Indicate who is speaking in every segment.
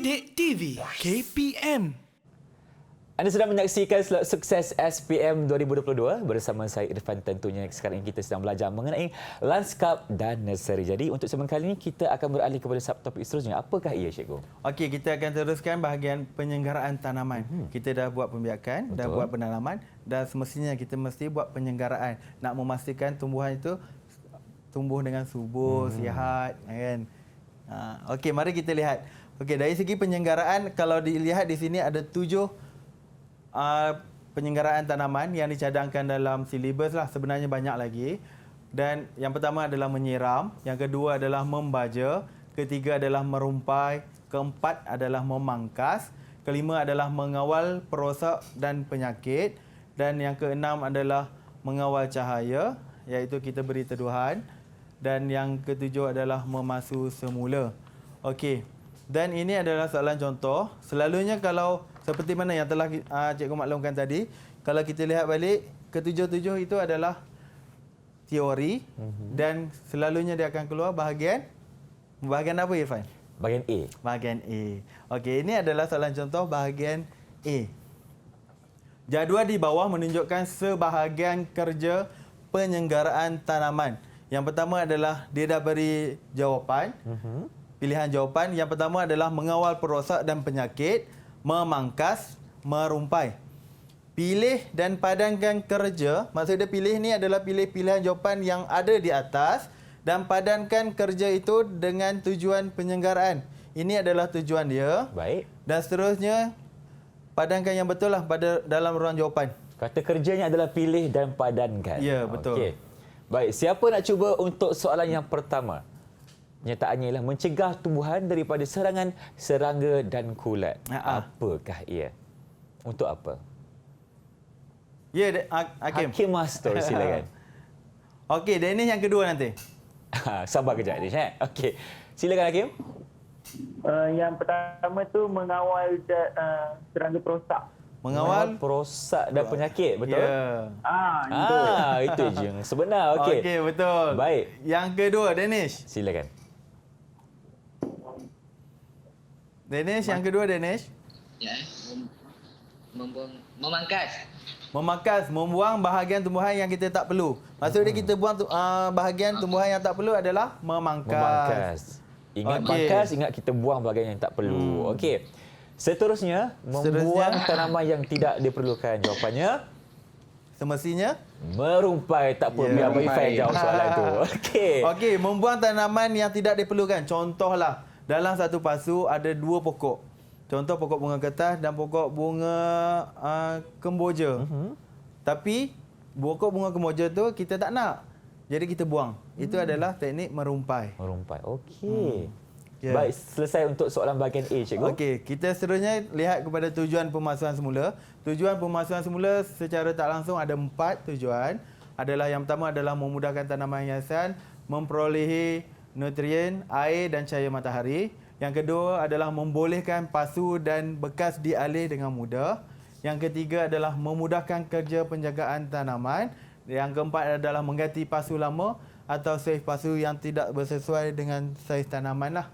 Speaker 1: Didik TV KPM.
Speaker 2: Anda sedang menyaksikan Slot Sukses SPM 2022 bersama saya Irfan. Tentunya sekarang ini kita sedang belajar mengenai lanskap dan nursery. Jadi untuk segmen kali ini kita akan beralih kepada subtopik seterusnya. Apakah ia, Cikgu?
Speaker 3: Okey, kita akan teruskan bahagian penyelenggaraan tanaman. Kita dah buat pembiakan, dah buat pendalaman dan semestinya kita mesti buat penyelenggaraan. Nak memastikan tumbuhan itu tumbuh dengan subur, sihat, kan? Okey, mari kita lihat. Okey, dari segi penyelenggaraan, kalau dilihat di sini ada 7 penyelenggaraan tanaman yang dicadangkan dalam silibus lah. Sebenarnya banyak lagi. Dan yang pertama adalah menyiram, yang kedua adalah membaja, ketiga adalah merumpai, keempat adalah memangkas, kelima adalah mengawal perosak dan penyakit, dan yang keenam adalah mengawal cahaya, iaitu kita beri teduhan, dan yang ketujuh adalah memasu semula. Okey. Dan ini adalah soalan contoh. Selalunya kalau seperti mana yang telah cikgu maklumkan tadi, kalau kita lihat balik, ketujuh-tujuh itu adalah teori dan selalunya dia akan keluar bahagian apa, Irfan?
Speaker 2: Bahagian A.
Speaker 3: Bahagian A. Okey, ini adalah soalan contoh bahagian A. Jadual di bawah menunjukkan sebahagian kerja penyelenggaraan tanaman. Yang pertama adalah dia dah beri jawapan. Pilihan jawapan yang pertama adalah mengawal perosak dan penyakit, memangkas, merumpai. Pilih dan padankan kerja, maksudnya pilih ni adalah pilih pilihan jawapan yang ada di atas dan padankan kerja itu dengan tujuan penyelenggaraan. Ini adalah tujuan dia.
Speaker 2: Baik.
Speaker 3: Dan seterusnya, padankan yang betul lah pada dalam ruang jawapan.
Speaker 2: Kata kerjanya adalah pilih dan padankan.
Speaker 3: Ya, betul.
Speaker 2: Okey. Baik, siapa nak cuba untuk soalan yang pertama? Nyataannya ialah mencegah tumbuhan daripada serangan serangga dan kulat. Apakah ia? Untuk apa?
Speaker 3: Ya, Hakim.
Speaker 2: Hakim Master, silakan.
Speaker 3: Okey, Danish yang kedua nanti.
Speaker 2: Sabar kejap, Danish. Okey. Silakan, Hakim.
Speaker 4: Yang pertama tu mengawal serangga perosak.
Speaker 3: Mengawal
Speaker 2: perosak dan penyakit, betul?
Speaker 3: Ya.
Speaker 2: Itu je yang sebenar. Okey.
Speaker 3: Okey, betul.
Speaker 2: Baik.
Speaker 3: Yang kedua, Danish.
Speaker 2: Silakan.
Speaker 3: Danish, yang kedua, Danish.
Speaker 5: Ya, memangkas.
Speaker 3: Memangkas, membuang bahagian tumbuhan yang kita tak perlu. Maksudnya kita buang bahagian tumbuhan yang tak perlu adalah memangkas.
Speaker 2: Memangkas. Ingat mangkas, ingat kita buang bahagian yang tak perlu. Okey. Seterusnya, membuang tanaman yang tidak diperlukan. Jawapannya?
Speaker 3: Semestinya?
Speaker 2: Merumpai. Tak apa, biar Abang Ifan jawab soalan itu. Okey.
Speaker 3: Okey, membuang tanaman yang tidak diperlukan. Contohlah, dalam satu pasu ada 2 pokok. Contoh pokok bunga kertas dan pokok bunga kemboja. Tapi pokok bunga kemboja tu kita tak nak. Jadi kita buang. Itu adalah teknik merumpai.
Speaker 2: Merumpai. Okey.
Speaker 3: Ya.
Speaker 2: Baik, selesai untuk soalan bahagian A, Cikgu.
Speaker 3: Okey, kita seterusnya lihat kepada tujuan pemasukan semula. Tujuan pemasukan semula secara tak langsung ada 4 tujuan. Adalah yang pertama adalah memudahkan tanaman hiasan memperolehi nutrien, air dan cahaya matahari. Yang kedua adalah membolehkan pasu dan bekas dialih dengan mudah. Yang ketiga adalah memudahkan kerja penjagaan tanaman. Yang keempat adalah mengganti pasu lama atau saiz pasu yang tidak bersesuai dengan saiz tanaman lah.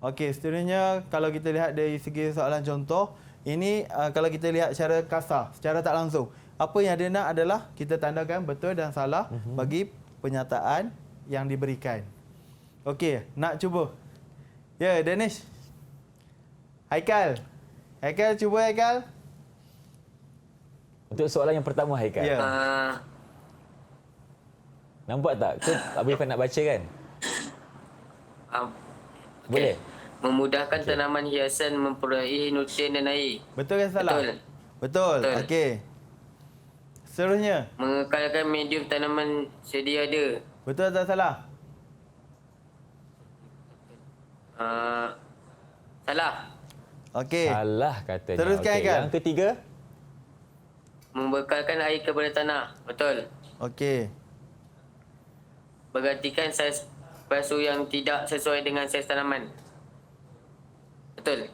Speaker 3: Okey, seterusnya kalau kita lihat dari segi soalan contoh, ini kalau kita lihat secara kasar, secara tak langsung, apa yang dia nak adalah kita tandakan betul dan salah bagi penyataan yang diberikan. Okey, nak cuba? Ya, Danish. Haikal. Haikal, cuba Haikal.
Speaker 2: Untuk soalan yang pertama, Haikal.
Speaker 3: Ya.
Speaker 2: Nampak tak? Abang Ifan nak baca kan? Boleh?
Speaker 5: Memudahkan tanaman hiasan memperolehi nutrien dan air.
Speaker 3: Betul ke salah?
Speaker 5: Betul.
Speaker 3: Betul. Okey. Seterusnya.
Speaker 5: Mengekalkan medium tanaman sedia ada.
Speaker 3: Betul atau salah?
Speaker 5: Salah.
Speaker 3: Okey.
Speaker 2: Salah katanya.
Speaker 3: Teruskan,
Speaker 2: Okey.
Speaker 3: Haikal.
Speaker 2: Yang ketiga?
Speaker 5: Membekalkan air kepada tanah. Betul.
Speaker 3: Okey.
Speaker 5: Bergantikan saiz pasu yang tidak sesuai dengan saiz tanaman. Betul.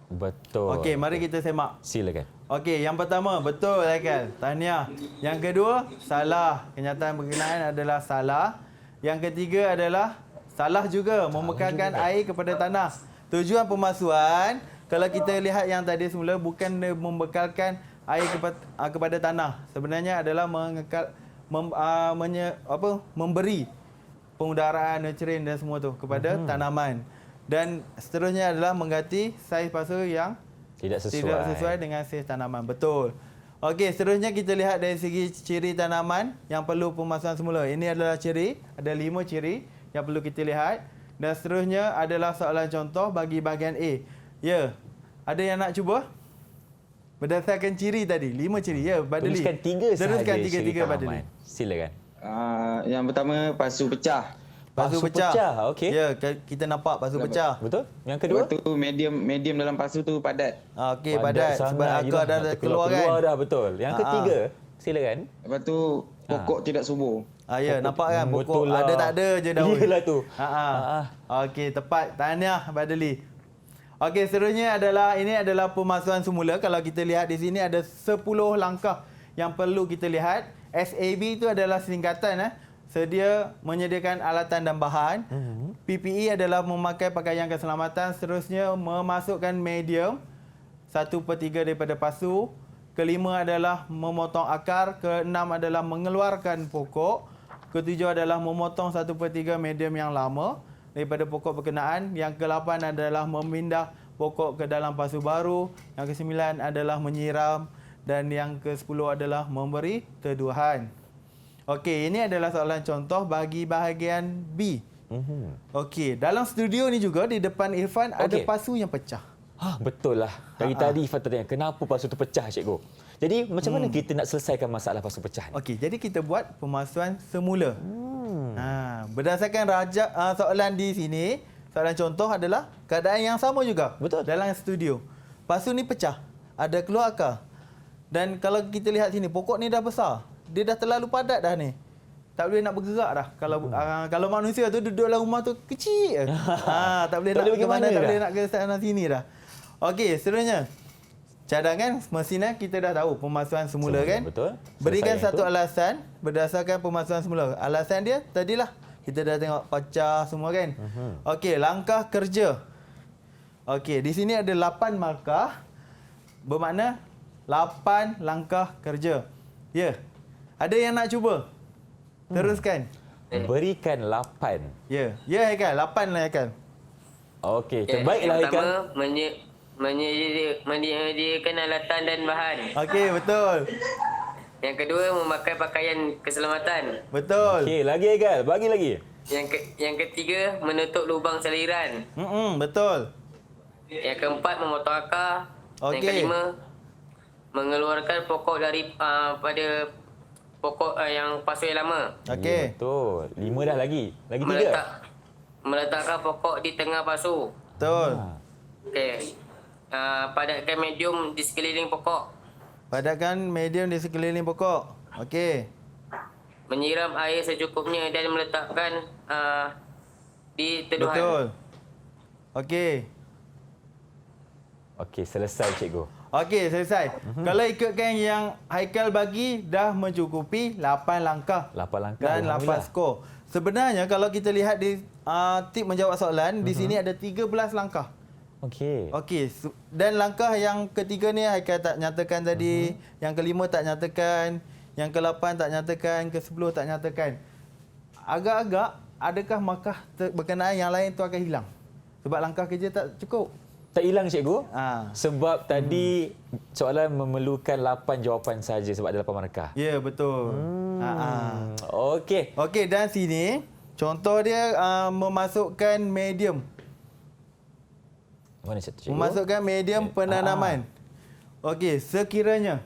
Speaker 2: Betul.
Speaker 3: Okey, mari kita semak.
Speaker 2: Silakan.
Speaker 3: Okey, yang pertama, betul Haikal. Tahniah. Yang kedua, salah. Kenyataan berkenaan adalah salah. Yang ketiga adalah salah juga, memekalkan air kepada tanah. Tujuan pemalsuan, kalau kita lihat yang tadi semula, bukan dia membekalkan air kepada tanah. Sebenarnya adalah memberi pengudaraan, nurturing dan semua tu kepada tanaman. Dan seterusnya adalah mengganti saiz pasu yang
Speaker 2: Tidak
Speaker 3: tidak sesuai dengan saiz tanaman. Betul. Okey, seterusnya kita lihat dari segi ciri tanaman yang perlu pemalsuan semula. Ini adalah ciri, ada 5 ciri yang perlu kita lihat. Dan seterusnya adalah soalan contoh bagi bahagian A. Ya, ada yang nak cuba? Berdasarkan ciri tadi, 5 ciri. Ya, Badli.
Speaker 2: Tuliskan 3 sahaja.
Speaker 3: Teruskan
Speaker 2: ciri
Speaker 3: 3 Badli.
Speaker 2: tanaman. Silakan.
Speaker 6: Yang pertama pasu pecah.
Speaker 3: Pasu pecah.
Speaker 2: Okey.
Speaker 3: Ya, kita nampak pasu pecah.
Speaker 2: Betul? Yang kedua?
Speaker 6: Lepas tu medium dalam pasu tu padat.
Speaker 3: Okey, padat. Sebab akar dah keluar kan?
Speaker 2: Keluar dah, betul. Yang ketiga, silakan.
Speaker 6: Lepas tu pokok tidak subur.
Speaker 3: Ya, nampak kan? Pokok
Speaker 2: Betul lah.
Speaker 3: ada tak ada je daun.
Speaker 2: Iyalah tu.
Speaker 3: Okey, tepat. Tahniah Badli. Okey, seterusnya ini adalah pemalsuan semula. Kalau kita lihat di sini ada 10 langkah yang perlu kita lihat. SAB itu adalah singkatan sedia menyediakan alatan dan bahan. PPE adalah memakai pakaian keselamatan. Seterusnya memasukkan medium 1/3 daripada pasu. Kelima adalah memotong akar. Keenam adalah mengeluarkan pokok. Ketujuh adalah memotong 1/3 medium yang lama daripada pokok berkenaan. Yang ke-8 adalah memindah pokok ke dalam pasu baru. Yang ke-9 adalah menyiram. Dan yang ke-10 adalah memberi teduhan. Okey, ini adalah soalan contoh bagi bahagian B. Okey, dalam studio ni juga di depan Irfan ada pasu yang pecah.
Speaker 2: Betul lah. Dari tadi Irfan tanya, kenapa pasu tu pecah, cikgu? Jadi, macam mana kita nak selesaikan masalah pasu pecah ni?
Speaker 3: Okey, jadi kita buat pemalsuan semula. Berdasarkan soalan di sini, soalan contoh adalah keadaan yang sama juga.
Speaker 2: Betul.
Speaker 3: Dalam studio. Pasu ni pecah, ada keluar akar. Dan kalau kita lihat sini, pokok ni dah besar. Dia dah terlalu padat dah ni. Tak boleh nak bergerak dah. Kalau manusia tu duduk dalam rumah tu kecil. Tak boleh nak ke mana, tak boleh nak ke sana sini dah. Okey, seterusnya. Cadangan mesin kita dah tahu pemalsuan semula kan?
Speaker 2: Betul.
Speaker 3: Berikan
Speaker 2: Selesai
Speaker 3: satu alasan berdasarkan pemalsuan semula. Alasan dia tadilah kita dah tengok pecah semua kan? Okey, langkah kerja. Okey, di sini ada 8 markah. Bermakna 8 langkah kerja. Ya. Ada yang nak cuba? Teruskan.
Speaker 2: Berikan 8.
Speaker 3: Ya. Ya, Haikal. 8 lah, Haikal.
Speaker 2: Okey, terbaiklah
Speaker 5: Yang
Speaker 2: Haikal.
Speaker 5: pertama, menyediakan alatan dan bahan.
Speaker 3: Okey, betul.
Speaker 5: Yang kedua, memakai pakaian keselamatan.
Speaker 3: Betul.
Speaker 2: Okey, lagi Haikal. Bagi lagi.
Speaker 5: Yang ketiga, menutup lubang saliran.
Speaker 3: Betul.
Speaker 5: Yang keempat, memotong akar.
Speaker 3: Okey.
Speaker 5: Yang kelima, mengeluarkan pokok pada pokok yang pasu yang lama.
Speaker 3: Okey.
Speaker 2: Betul. 5 dah lagi. Lagi 3.
Speaker 5: Meletakkan pokok di tengah pasu.
Speaker 3: Betul.
Speaker 5: Okey. Padatkan medium di sekeliling pokok.
Speaker 3: Padatkan medium di sekeliling pokok. Okey.
Speaker 5: Menyiram air secukupnya dan meletakkan di teduhan.
Speaker 3: Betul. Okey.
Speaker 2: Okey, selesai cikgu.
Speaker 3: Okey, selesai. Kalau ikutkan yang Haikal bagi, dah mencukupi 8 langkah.
Speaker 2: 8 langkah.
Speaker 3: Dan 8 skor. Sebenarnya kalau kita lihat di tip menjawab soalan, di sini ada 13 langkah.
Speaker 2: Okey.
Speaker 3: Okey, dan langkah yang ketiga ni Haikal tak nyatakan tadi, yang kelima tak nyatakan, yang ke-8 tak nyatakan, ke-10 tak nyatakan. Agak-agak adakah markah berkenaan yang lain tu akan hilang? Sebab langkah kerja tak cukup.
Speaker 2: Tak hilang cikgu?
Speaker 3: Ha.
Speaker 2: Sebab tadi soalan memerlukan 8 jawapan saja sebab ada 8 markah.
Speaker 3: Ya, betul.
Speaker 2: Okey.
Speaker 3: Okey, dan sini contoh dia memasukkan medium.
Speaker 2: Mana satu cikgu?
Speaker 3: Memasukkan medium penanaman. Okey, sekiranya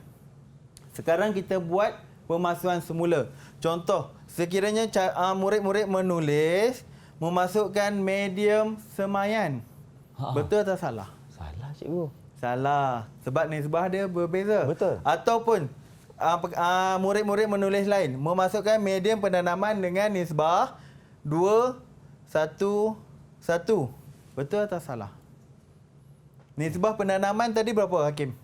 Speaker 3: sekarang kita buat pemalsuan semula. Contoh, sekiranya murid-murid menulis memasukkan medium semayan. Betul atau salah?
Speaker 2: Salah cikgu.
Speaker 3: Salah. Sebab nisbah dia berbeza.
Speaker 2: Betul.
Speaker 3: Ataupun murid-murid menulis lain. Memasukkan medium penanaman dengan nisbah 2, 1, 1. Betul atau salah? Nisbah penanaman tadi berapa, Hakim?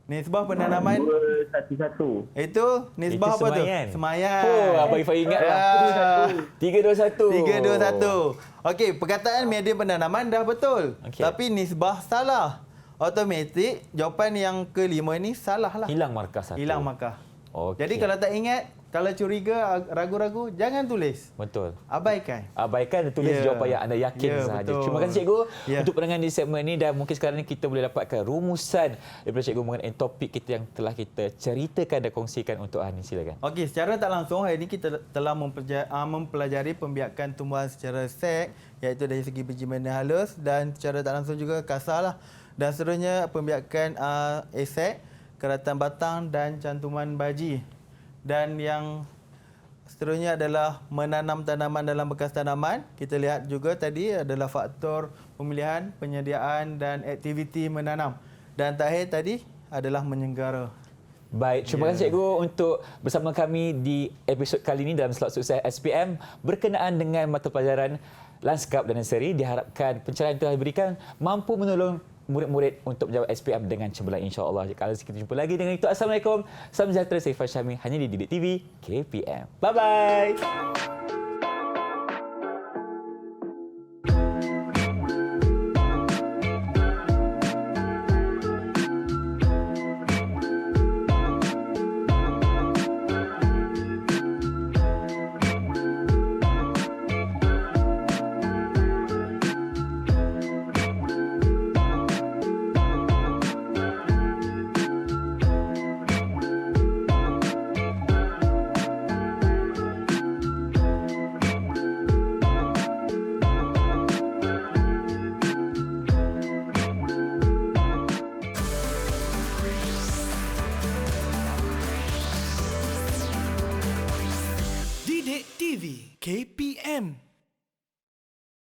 Speaker 3: Nisbah penanaman
Speaker 4: 211.
Speaker 3: itu nisbah
Speaker 2: Itu
Speaker 3: apa tu?
Speaker 2: semayan.
Speaker 3: Semayan.
Speaker 2: Oh, Abang Ifah ingat lah. 321.
Speaker 3: 321. Okey, perkataan medium penanaman dah betul.
Speaker 2: Okey.
Speaker 3: Tapi nisbah salah. Automatik jawapan yang kelima ni salah lah.
Speaker 2: Hilang markah satu.
Speaker 3: Hilang markah.
Speaker 2: Okey.
Speaker 3: Jadi kalau tak ingat, kalau curiga, ragu-ragu, jangan tulis.
Speaker 2: Betul.
Speaker 3: Abaikan.
Speaker 2: Abaikan dan tulis
Speaker 3: Ya.
Speaker 2: jawapan yang anda yakin
Speaker 3: Ya,
Speaker 2: sahaja.
Speaker 3: betul.
Speaker 2: Terima kasih cikgu
Speaker 3: Ya.
Speaker 2: untuk penerangan di segmen ini dan mungkin sekarang ni kita boleh dapatkan rumusan daripada cikgu mengenai topik kita yang telah kita ceritakan dan kongsikan untuk hari ini. Silakan.
Speaker 3: Okey, secara tak langsung hari ini kita telah mempelajari pembiakan tumbuhan secara sek, iaitu dari segi biji menda halus, dan secara tak langsung juga kasar lah. Dan seterusnya pembiakan esek, keratan batang dan cantuman baji. Dan yang seterusnya adalah menanam tanaman dalam bekas tanaman. Kita lihat juga tadi adalah faktor pemilihan, penyediaan dan aktiviti menanam. Dan terakhir tadi adalah menyenggara.
Speaker 2: Baik, terima kasih cikgu untuk bersama kami di episod kali ini dalam Slot Sukses SPM berkenaan dengan mata pelajaran Lanskap dan Nursery. Diharapkan pencerahan yang telah diberikan mampu menolong murid-murid untuk menjawab SPM dengan cemerlang, insya-Allah. Kalau kita jumpa lagi dengan itu, Assalamualaikum. Salam sejahtera, saya Ifah Syami hanya di Didik TV KPM. Bye bye.